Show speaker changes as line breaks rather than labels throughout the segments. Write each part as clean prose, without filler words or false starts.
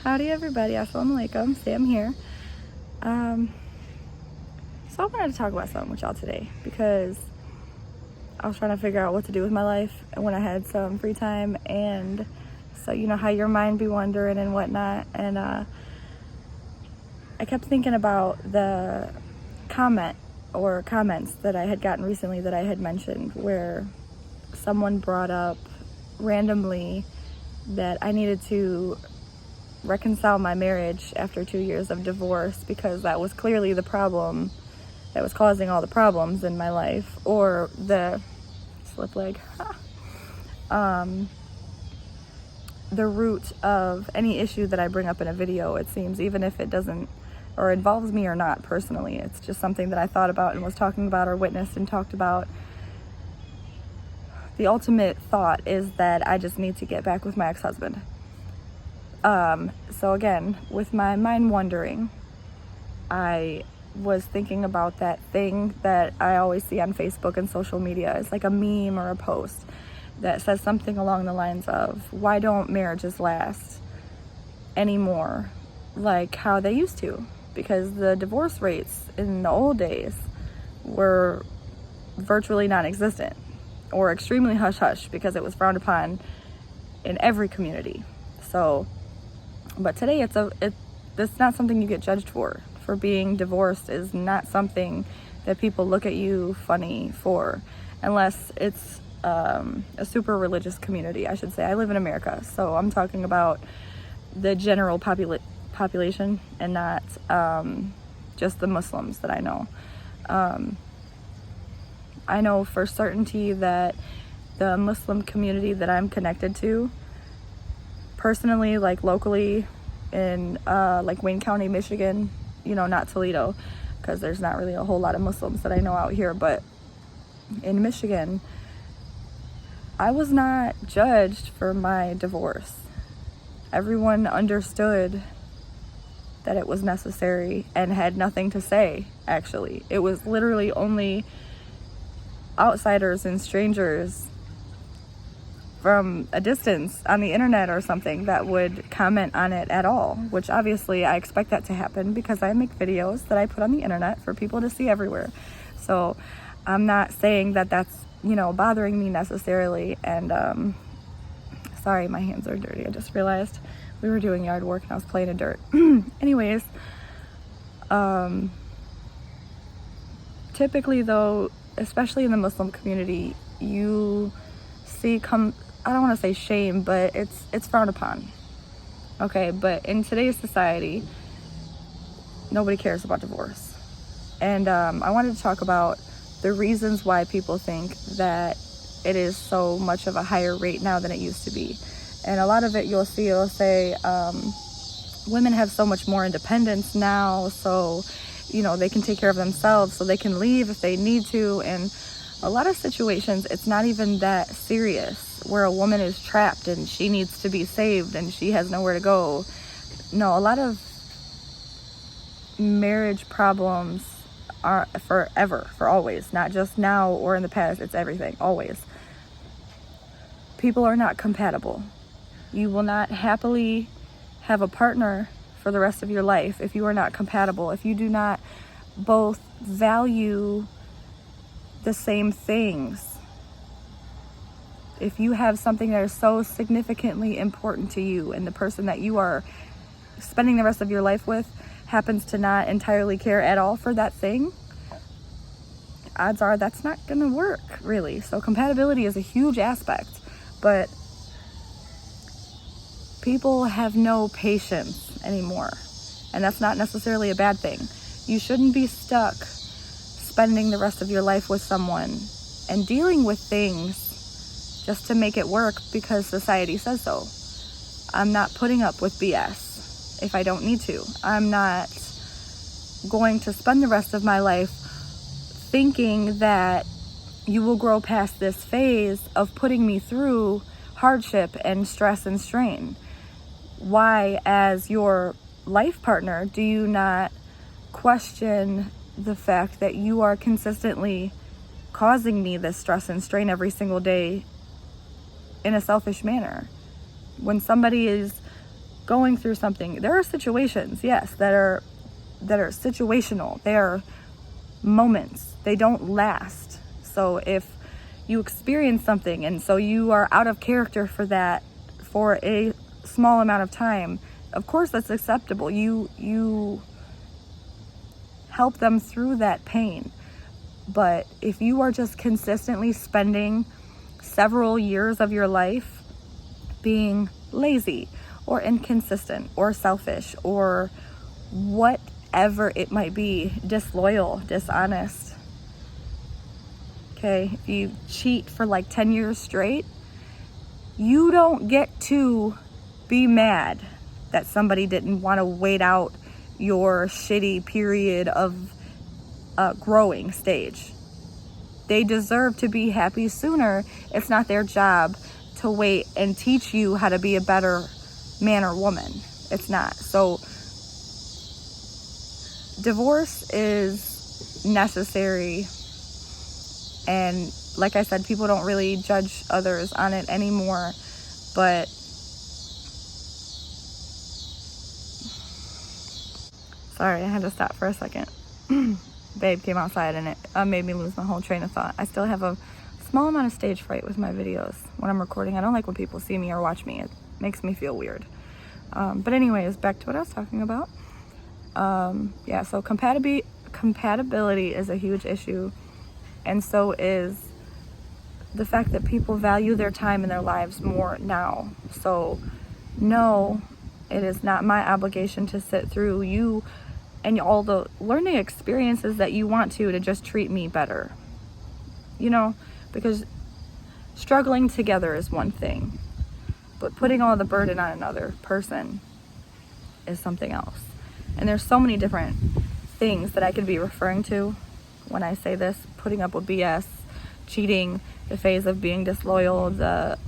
Howdy everybody, assalamu alaikum, Sam here. So I wanted to talk about something with y'all today because I was trying to figure out what to do with my life when I had some free time, and so you know how your mind be wandering and whatnot, and I kept thinking about the comments that I had gotten recently that I had mentioned, where someone brought up randomly that I needed to reconcile my marriage after 2 years of divorce because that was clearly the problem that was causing all the problems in my life, or the slip leg, the root of any issue that I bring up in a video, it seems, even if it doesn't or involves me or not personally. It's just something that I thought about and was talking about or witnessed and talked about. The ultimate thought is that I just need to get back with my ex-husband. So again, with my mind wandering, I was thinking about that thing that I always see on Facebook and social media. It's like a meme or a post that says something along the lines of, why don't marriages last anymore like how they used to? Because the divorce rates in the old days were virtually non-existent or extremely hush-hush because it was frowned upon in every community. So, but today it's not something you get judged for being divorced. Is not something that people look at you funny for, unless it's a super religious community, I should say. I live in America, so I'm talking about the general population and not just the Muslims that I know. I know for certainty that the Muslim community that I'm connected to, personally, like locally in like Wayne County, Michigan, you know, not Toledo, because there's not really a whole lot of Muslims that I know out here, but in Michigan, I was not judged for my divorce. Everyone understood that it was necessary and had nothing to say, actually. It was literally only outsiders and strangers from a distance on the internet or something that would comment on it at all, which obviously I expect that to happen because I make videos that I put on the internet for people to see everywhere. So I'm not saying that that's, you know, bothering me necessarily. And sorry, my hands are dirty. I just realized we were doing yard work and I was playing in dirt. Anyways, typically though, especially in the Muslim community, you see I don't want to say shame, but it's frowned upon. Okay, but in today's society, nobody cares about divorce. And I wanted to talk about the reasons why people think that it is so much of a higher rate now than it used to be. And a lot of it it'll say women have so much more independence now, so you know, they can take care of themselves, so they can leave if they need to. And a lot of situations, it's not even that serious, where a woman is trapped and she needs to be saved and she has nowhere to go. No, a lot of marriage problems are forever, for always, not just now or in the past. It's everything, always. People are not compatible. You will not happily have a partner for the rest of your life if you are not compatible, if you do not both value the same things. If you have something that is so significantly important to you and the person that you are spending the rest of your life with happens to not entirely care at all for that thing, odds are that's not going to work, really. So compatibility is a huge aspect, but people have no patience anymore, and that's not necessarily a bad thing. You shouldn't be stuck spending the rest of your life with someone and dealing with things just to make it work because society says so. I'm not putting up with BS if I don't need to. I'm not going to spend the rest of my life thinking that you will grow past this phase of putting me through hardship and stress and strain. Why, as your life partner, do you not question the fact that you are consistently causing me this stress and strain every single day in a selfish manner? When somebody is going through something, there are situations, yes, that are situational. They are moments. They don't last. So if you experience something and so you are out of character for that for a small amount of time, of course that's acceptable. You help them through that pain. But if you are just consistently spending several years of your life being lazy or inconsistent or selfish or whatever it might be, disloyal, dishonest, okay, if you cheat for like 10 years straight, you don't get to be mad that somebody didn't want to wait out your shitty period of growing stage. They deserve to be happy sooner. It's not their job to wait and teach you how to be a better man or woman. It's not. So divorce is necessary, and like I said, people don't really judge others on it anymore, but sorry, I had to stop for a second. Babe came outside and it made me lose my whole train of thought. I still have a small amount of stage fright with my videos when I'm recording. I don't like when people see me or watch me. It makes me feel weird. But anyways, back to what I was talking about. Yeah, so compatibility is a huge issue, and so is the fact that people value their time in their lives more now. So no, it is not my obligation to sit through you and all the learning experiences that you want to just treat me better. You know, because struggling together is one thing, but putting all the burden on another person is something else. And there's so many different things that I could be referring to when I say this: putting up with BS, cheating, the phase of being disloyal, the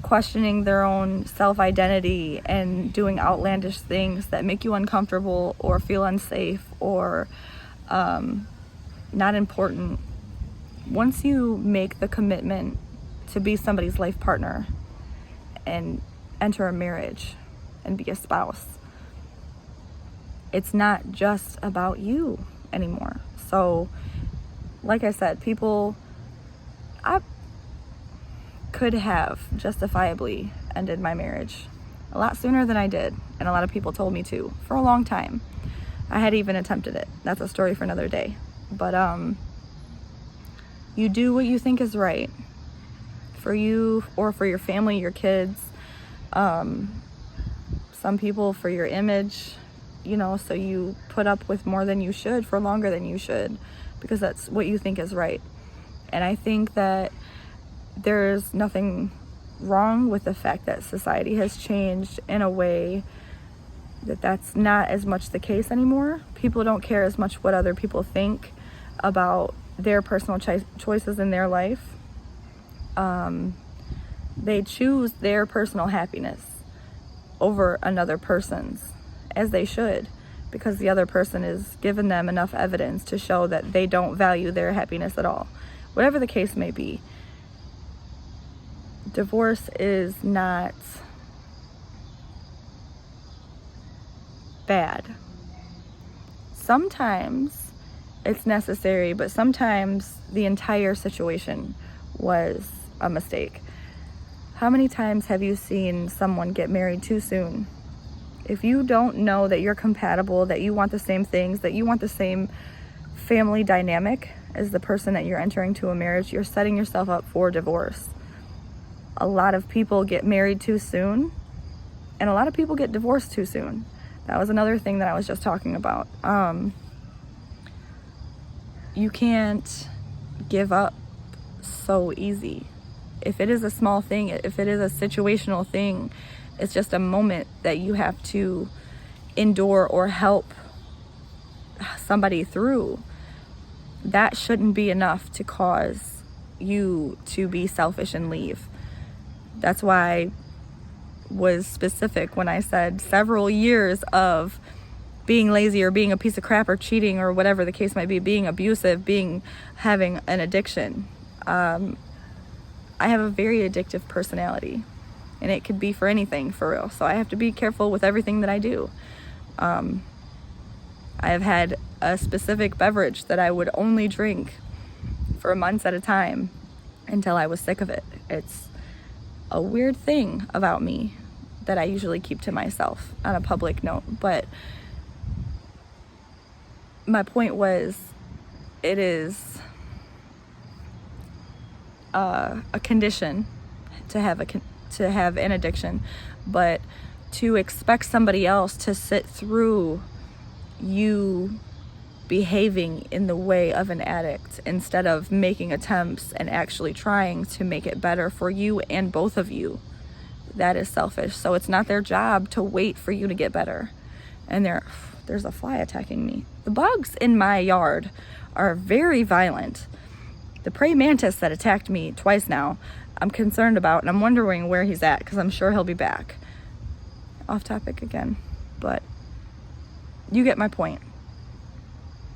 questioning their own self-identity and doing outlandish things that make you uncomfortable or feel unsafe or not important. Once you make the commitment to be somebody's life partner and enter a marriage and be a spouse, it's not just about you anymore. So like I said, I could have justifiably ended my marriage a lot sooner than I did, and a lot of people told me to for a long time. I had even attempted it. That's a story for another day. But you do what you think is right for you or for your family, your kids, some people for your image, you know, so you put up with more than you should for longer than you should because that's what you think is right. And I think that there's nothing wrong with the fact that society has changed in a way that that's not as much the case anymore. People don't care as much what other people think about their personal choices in their life. They choose their personal happiness over another person's, as they should, because the other person has given them enough evidence to show that they don't value their happiness at all. Whatever the case may be, divorce is not bad. Sometimes it's necessary, but sometimes the entire situation was a mistake. How many times have you seen someone get married too soon? If you don't know that you're compatible, that you want the same things, that you want the same family dynamic as the person that you're entering to a marriage, you're setting yourself up for divorce. A lot of people get married too soon, and a lot of people get divorced too soon. That was another thing that I was just talking about. You can't give up so easy. If it is a small thing, if it is a situational thing, it's just a moment that you have to endure or help somebody through. That shouldn't be enough to cause you to be selfish and leave. That's why I was specific when I said several years of being lazy or being a piece of crap or cheating or whatever the case might be, being abusive, having an addiction. I have a very addictive personality, and it could be for anything, for real. So I have to be careful with everything that I do. I have had a specific beverage that I would only drink for months at a time until I was sick of it. It's a weird thing about me that I usually keep to myself on a public note. But my point was, it is a condition to have an addiction, but to expect somebody else to sit through you behaving in the way of an addict instead of making attempts and actually trying to make it better for you and both of you, that is selfish. So it's not their job to wait for you to get better. And there's a fly attacking me. The bugs in my yard are very violent. The praying mantis that attacked me twice now, I'm concerned about, and I'm wondering where he's at, because I'm sure he'll be back. Off topic again, but you get my point.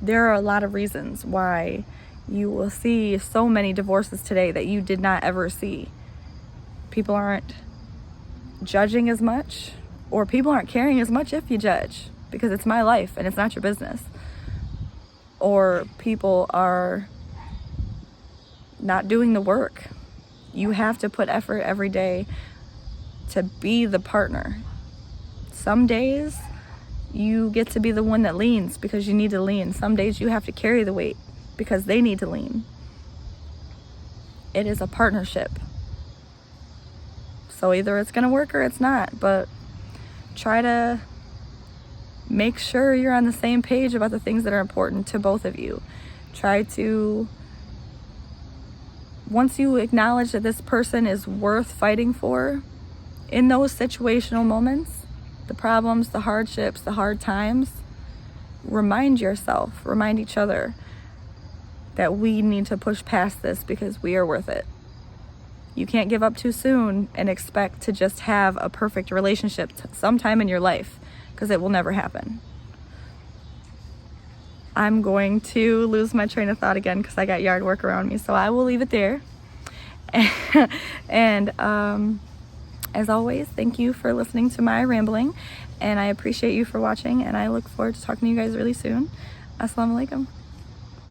There are a lot of reasons why you will see so many divorces today that you did not ever see. People aren't judging as much, or people aren't caring as much if you judge, because it's my life and it's not your business. Or people are not doing the work. You have to put effort every day to be the partner. Some days you get to be the one that leans because you need to lean. Some days you have to carry the weight because they need to lean. It is a partnership. So either it's gonna work or it's not, but try to make sure you're on the same page about the things that are important to both of you. Try to, once you acknowledge that this person is worth fighting for, in those situational moments, the problems, the hardships, the hard times, remind yourself, remind each other that we need to push past this because we are worth it. You can't give up too soon and expect to just have a perfect relationship sometime in your life, because it will never happen. I'm going to lose my train of thought again because I got yard work around me, so I will leave it there. And as always, thank you for listening to my rambling, and I appreciate you for watching, and I look forward to talking to you guys really soon. Assalamu alaikum.